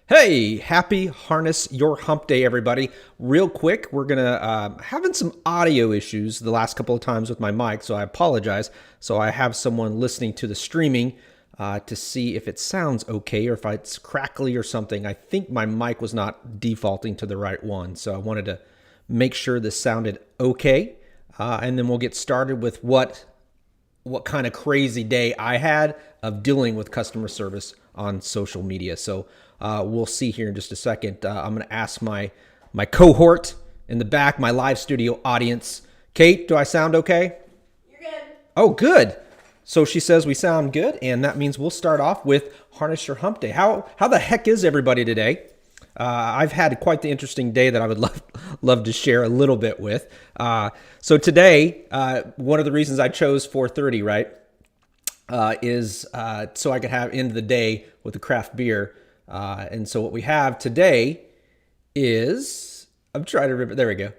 Hey, happy Harness Your Hump Day, everybody. Real quick, we're gonna having some audio issues the last couple of times with my mic, so I apologize. So I have someone listening to the streaming to see if it sounds okay or if it's crackly or something. I think my mic was not defaulting to the right one, so I wanted to make sure this sounded okay, and then we'll get started with what kind of crazy day I had of dealing with customer service on social media. So we'll see here in just a second. I'm going to ask my cohort in the back, my live studio audience. Kate, do I sound okay? You're good. Oh, good. So she says we sound good, and that means we'll start off with Harness Your Hump Day. How the heck is everybody today? I've had quite the interesting day that I would love to share a little bit with. So today, one of the reasons I chose 4:30, right, is so I could have end the day with a craft beer. And so what we have today is, I'm trying to remember, there we go,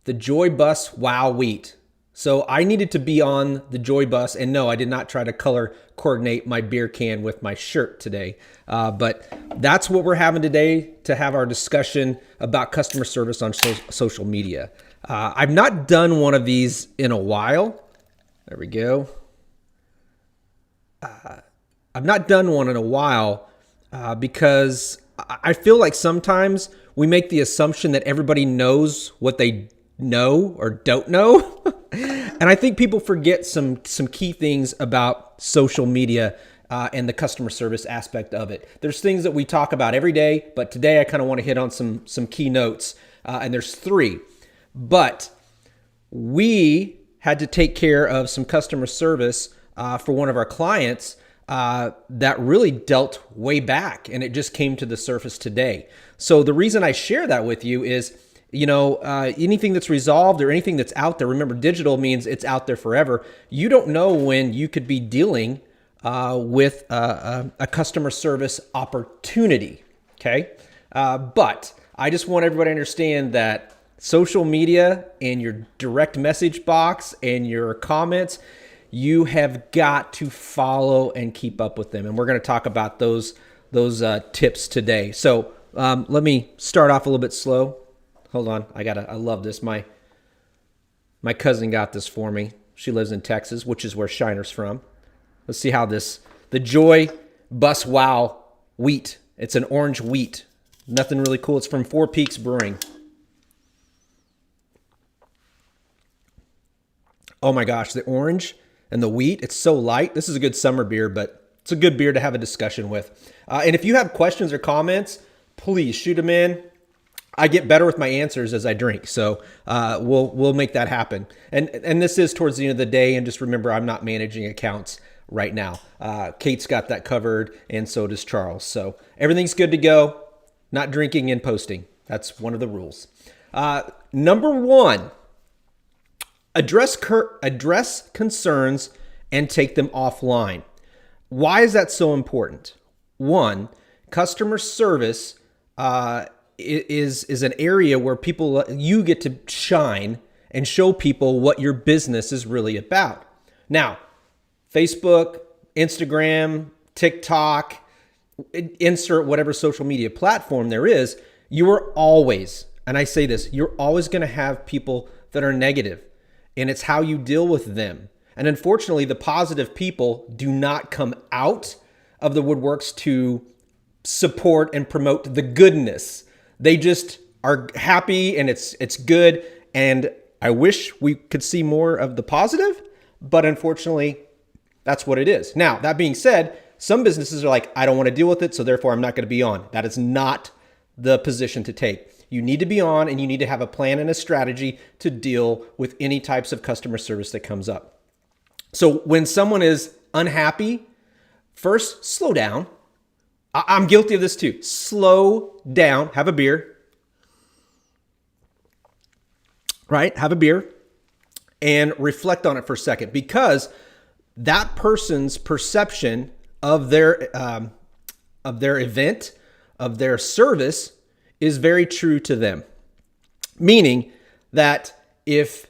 the Joy Bus Wow Wheat. So I needed to be on the Joy Bus, and no, I did not try to color coordinate my beer can with my shirt today. But that's what we're having today to have our discussion about customer service on social media. I've not done one of these in a while. There we go. I've not done one in a while because I feel like sometimes we make the assumption that everybody knows what they know or don't know. And I think people forget some key things about social media and the customer service aspect of it. There's things that we talk about every day, but today I kind of want to hit on some key notes, and there's three. But we had to take care of some customer service for one of our clients that really dealt way back, and it just came to the surface today. So the reason I share that with you is, anything that's resolved or anything that's out there, remember, digital means it's out there forever. You don't know when you could be dealing with a customer service opportunity, okay? But I just want everybody to understand that social media and your direct message box and your comments, you have got to follow and keep up with them. And we're going to talk about those tips today. So let me start off a little bit slow. Hold on. I love this. My cousin got this for me. She lives in Texas, which is where Shiner's from. Let's see how the Joy Bus Wow Wheat. It's an orange wheat. Nothing really cool. It's from Four Peaks Brewing. Oh my gosh, the orange and the wheat, it's so light. This is a good summer beer, but it's a good beer to have a discussion with. And if you have questions or comments, please shoot them in. I get better with my answers as I drink, so we'll make that happen. And this is towards the end of the day, and just remember, I'm not managing accounts right now. Kate's got that covered, and so does Charles. So everything's good to go. Not drinking and posting. That's one of the rules. Number one, address concerns and take them offline. Why is that so important? One, customer service is an area where you get to shine and show people what your business is really about. Now, Facebook, Instagram, TikTok, insert whatever social media platform there is, you are always, and I say this, you're always going to have people that are negative, and it's how you deal with them. And unfortunately, the positive people do not come out of the woodworks to support and promote the goodness. They just are happy, and it's good. And I wish we could see more of the positive, but unfortunately, that's what it is. Now, that being said, some businesses are like, I don't want to deal with it, so therefore I'm not going to be on. That is not the position to take. You need to be on, and you need to have a plan and a strategy to deal with any types of customer service that comes up. So when someone is unhappy, first, slow down. I'm guilty of this too. Slow down, have a beer, right? Have a beer and reflect on it for a second, because that person's perception of their event, of their service, is very true to them. Meaning that if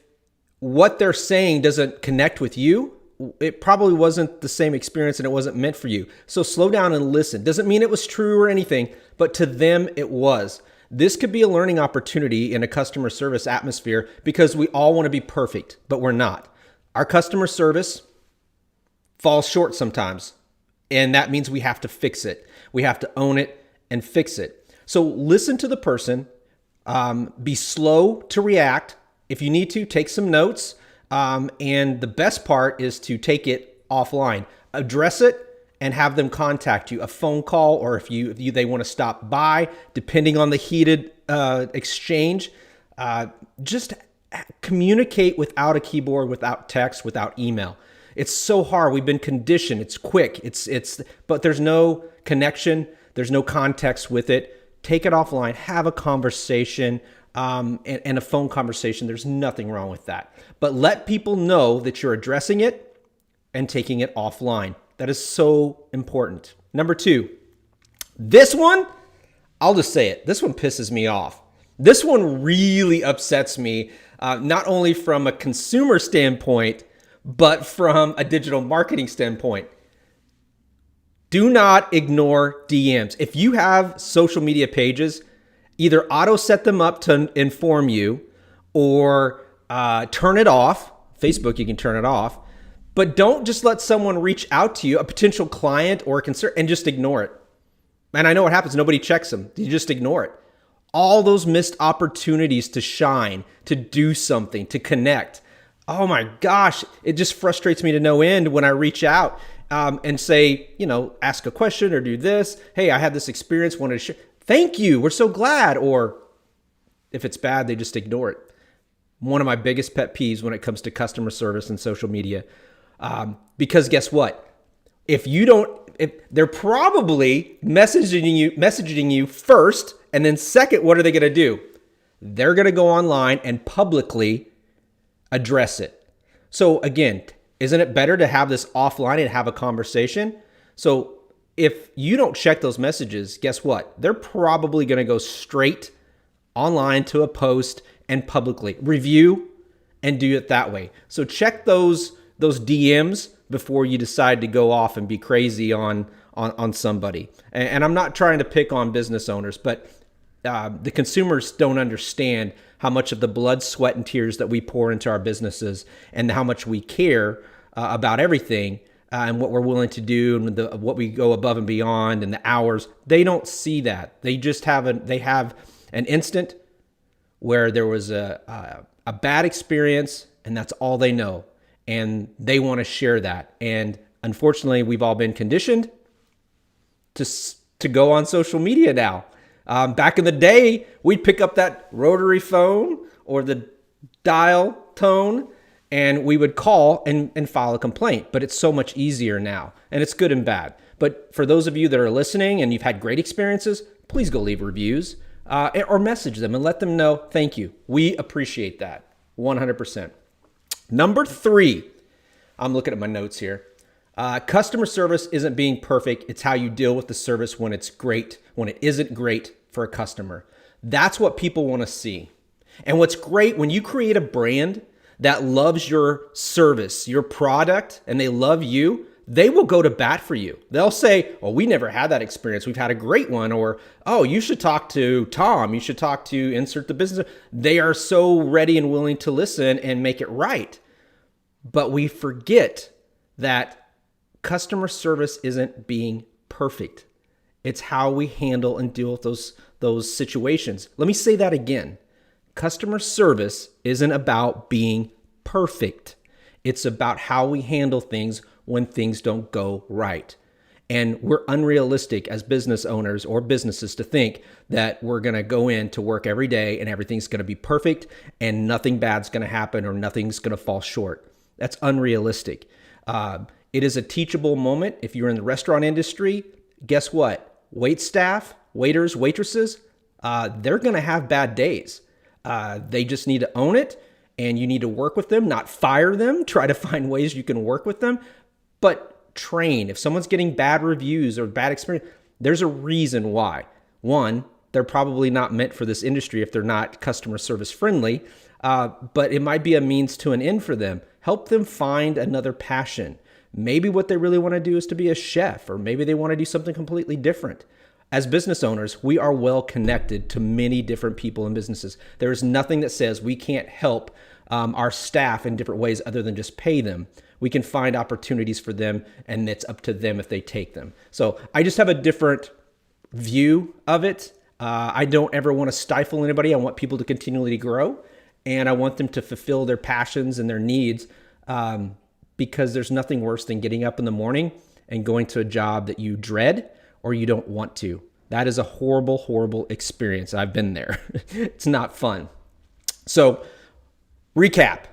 what they're saying doesn't connect with you, it probably wasn't the same experience and it wasn't meant for you. So slow down and listen. Doesn't mean it was true or anything, but to them it was. This could be a learning opportunity in a customer service atmosphere because we all want to be perfect, but we're not. Our customer service falls short sometimes, and that means we have to fix it. We have to own it and fix it. So listen to the person, be slow to react. If you need to, take some notes. And the best part is to take it offline, address it, and have them contact you. A phone call, or if they want to stop by, depending on the heated exchange. Just communicate without a keyboard, without text, without email. It's so hard. We've been conditioned. It's quick. But there's no connection. There's no context with it. Take it offline. Have a conversation. And a phone conversation. There's nothing wrong with that. But let people know that you're addressing it and taking it offline. That is so important. Number 2, this one, I'll just say it. This one pisses me off. This one really upsets me, not only from a consumer standpoint, but from a digital marketing standpoint. Do not ignore DMs. If you have social media pages, either auto set them up to inform you or turn it off. Facebook, you can turn it off. But don't just let someone reach out to you, a potential client or a concern, and just ignore it. And I know what happens. Nobody checks them. You just ignore it. All those missed opportunities to shine, to do something, to connect. Oh my gosh, it just frustrates me to no end when I reach out and say, ask a question or do this. Hey, I had this experience, wanted to share. Thank you. We're so glad. Or if it's bad, they just ignore it. One of my biggest pet peeves when it comes to customer service and social media. Because guess what? If they're probably messaging you first, and then second, what are they going to do? They're going to go online and publicly address it. So again, isn't it better to have this offline and have a conversation? So if you don't check those messages, guess what? They're probably going to go straight online to a post and publicly review and do it that way. So check those DMs before you decide to go off and be crazy on somebody. And I'm not trying to pick on business owners, but the consumers don't understand how much of the blood, sweat, and tears that we pour into our businesses and how much we care about everything and what we're willing to do and what we go above and beyond and the hours. They don't see that. They just have an instant where there was a bad experience, and that's all they know. And they want to share that. And unfortunately, we've all been conditioned to go on social media now. Back in the day, we'd pick up that rotary phone or the dial tone, and we would call and file a complaint. But it's so much easier now, and it's good and bad. But for those of you that are listening and you've had great experiences, please go leave reviews or message them and let them know, thank you. We appreciate that 100%. Number 3, I'm looking at my notes here. Customer service isn't being perfect. It's how you deal with the service when it's great, when it isn't great for a customer. That's what people want to see. And what's great, when you create a brand that loves your service, your product, and they love you, they will go to bat for you. They'll say, oh, we never had that experience. We've had a great one. Or, oh, you should talk to Tom. You should talk to insert the business. They are so ready and willing to listen and make it right. But we forget that customer service isn't being perfect. It's how we handle and deal with those situations. Let me say that again. Customer service isn't about being perfect. It's about how we handle things when things don't go right. And we're unrealistic as business owners or businesses to think that we're going to go in to work every day and everything's going to be perfect and nothing bad's going to happen or nothing's going to fall short. That's unrealistic. It is a teachable moment. If you're in the restaurant industry, guess what? Wait staff, waiters, waitresses, they're going to have bad days. They just need to own it, and you need to work with them, not fire them. Try to find ways you can work with them, but train. If someone's getting bad reviews or bad experience, there's a reason why. One, they're probably not meant for this industry if they're not customer service friendly. but it might be a means to an end for them. Help them find another passion. Maybe what they really want to do is to be a chef, or maybe they want to do something completely different. As business owners, we are well connected to many different people and businesses. There is nothing that says we can't help our staff in different ways other than just pay them. We can find opportunities for them, and it's up to them if they take them. So I just have a different view of it. I don't ever want to stifle anybody. I want people to continually grow, and I want them to fulfill their passions and their needs, because there's nothing worse than getting up in the morning and going to a job that you dread or you don't want to. That is a horrible, horrible experience. I've been there. It's not fun. So, recap.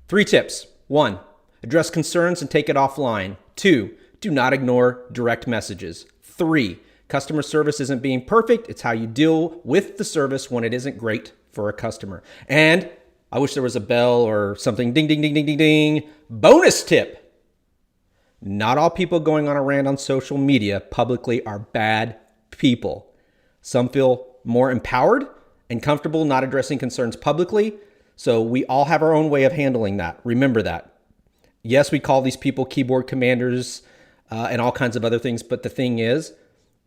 3 tips. 1, address concerns and take it offline. 2, do not ignore direct messages. 3, customer service isn't being perfect. It's how you deal with the service when it isn't great for a customer. And I wish there was a bell or something. Ding, ding, ding, ding, ding, ding. Bonus tip. Not all people going on a rant on social media publicly are bad people. Some feel more empowered and comfortable not addressing concerns publicly. So we all have our own way of handling that. Remember that. Yes, we call these people keyboard commanders and all kinds of other things. But the thing is,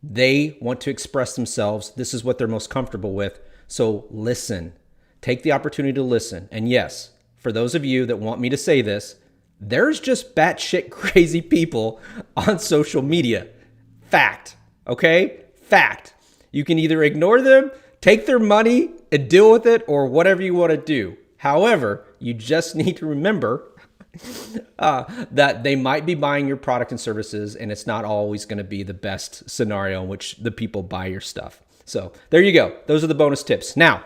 they want to express themselves. This is what they're most comfortable with. So listen. Take the opportunity to listen. And yes, for those of you that want me to say this, there's just batshit crazy people on social media. Fact. Okay? Fact. You can either ignore them, take their money, and deal with it, or whatever you want to do. However, you just need to remember that they might be buying your product and services, and it's not always going to be the best scenario in which the people buy your stuff. So there you go. Those are the bonus tips. Now,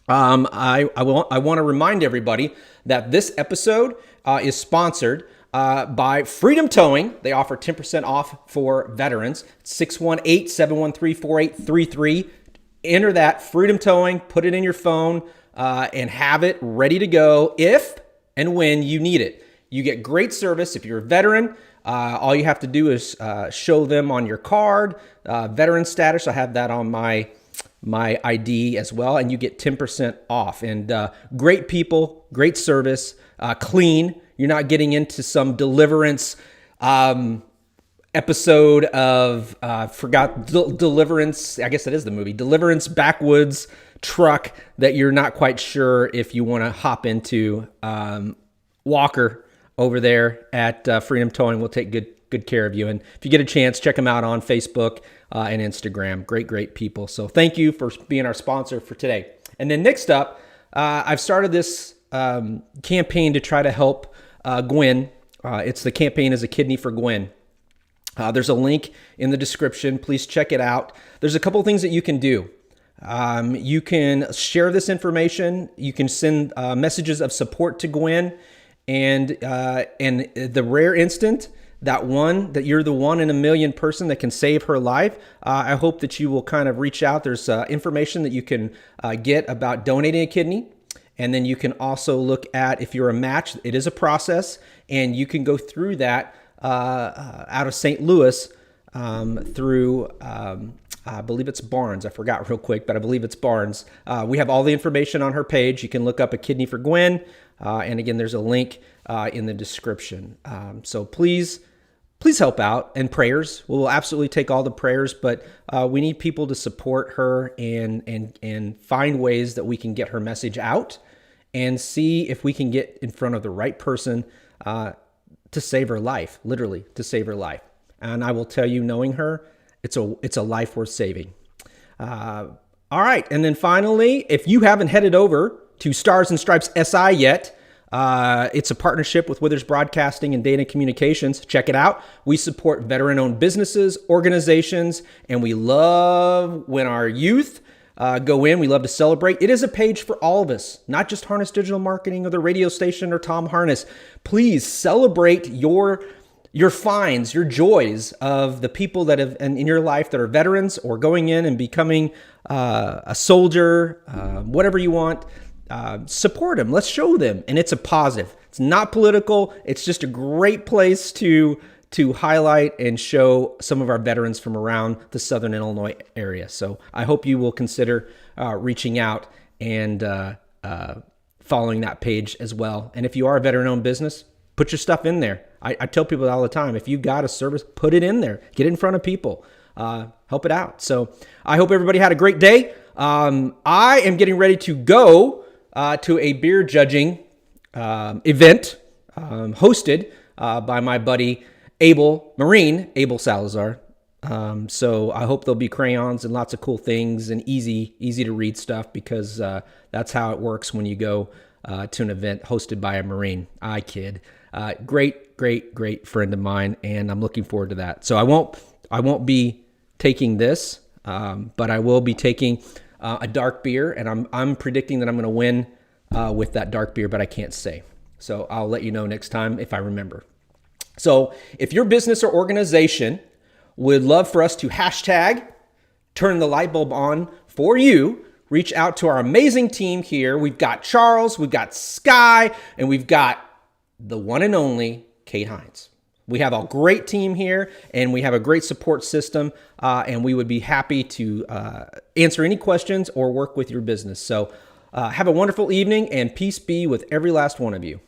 I want to remind everybody that this episode is sponsored by Freedom Towing. They offer 10% off for veterans. 618-713-4833. Enter that, Freedom Towing, put it in your phone, and have it ready to go if and when you need it. You get great service if you're a veteran. All you have to do is show them on your card, veteran status. I have that on my ID as well, and you get 10% off. And great people, great service, clean. You're not getting into some Deliverance episode of Deliverance. I guess that is the movie, Deliverance backwoods truck that you're not quite sure if you want to hop into. Walker over there at Freedom Towing will take good care of you. And if you get a chance, check them out on Facebook and Instagram. Great people. So thank you for being our sponsor for today. And then next up, I've started this campaign to try to help Gwen. It's the campaign is a kidney for Gwen. There's a link in the description. Please check it out. There's a couple things that you can do. You can share this information. You can send messages of support to Gwen. And the rare instant that you're the 1 in a million person that can save her life, I hope that you will kind of reach out. There's information that you can get about donating a kidney. And then you can also look at if you're a match. It is a process, and you can go through that out of St. Louis through, I believe it's Barnes. I forgot real quick, but I believe it's Barnes. We have all the information on her page. You can look up a kidney for Gwen. And again, there's a link in the description. So please help out, and prayers. We'll absolutely take all the prayers, but we need people to support her and find ways that we can get her message out and see if we can get in front of the right person to save her life, literally to save her life. And I will tell you, knowing her, it's a life worth saving. All right. And then finally, if you haven't headed over to Stars and Stripes SI yet, it's a partnership with Withers Broadcasting and Data Communications. Check it out. We support veteran-owned businesses, organizations, and we love when our youth go in. We love to celebrate. It is a page for all of us, not just Harness Digital Marketing or the radio station or Tom Harness. Please celebrate your finds, your joys of the people that have in your life that are veterans or going in and becoming a soldier, whatever you want. Support them. Let's show them. And it's a positive. It's not political. It's just a great place to highlight and show some of our veterans from around the Southern Illinois area. So I hope you will consider reaching out and following that page as well. And if you are a veteran-owned business, put your stuff in there. I tell people all the time, if you got a service, put it in there. Get in front of people. Help it out. So I hope everybody had a great day. I am getting ready to go to a beer judging event hosted by my buddy Abel Salazar. So I hope there'll be crayons and lots of cool things and easy to read stuff, because that's how it works when you go to an event hosted by a Marine. I kid. Great friend of mine, and I'm looking forward to that. So I won't be taking this, but I will be taking a dark beer, and I'm predicting that I'm going to win with that dark beer, but I can't say. So I'll let you know next time if I remember. So if your business or organization would love for us to hashtag turn the light bulb on for you, reach out to our amazing team here. We've got Charles, we've got Sky, and we've got the one and only Kate Hines. We have a great team here, and we have a great support system, and we would be happy to answer any questions or work with your business. So have a wonderful evening, and peace be with every last one of you.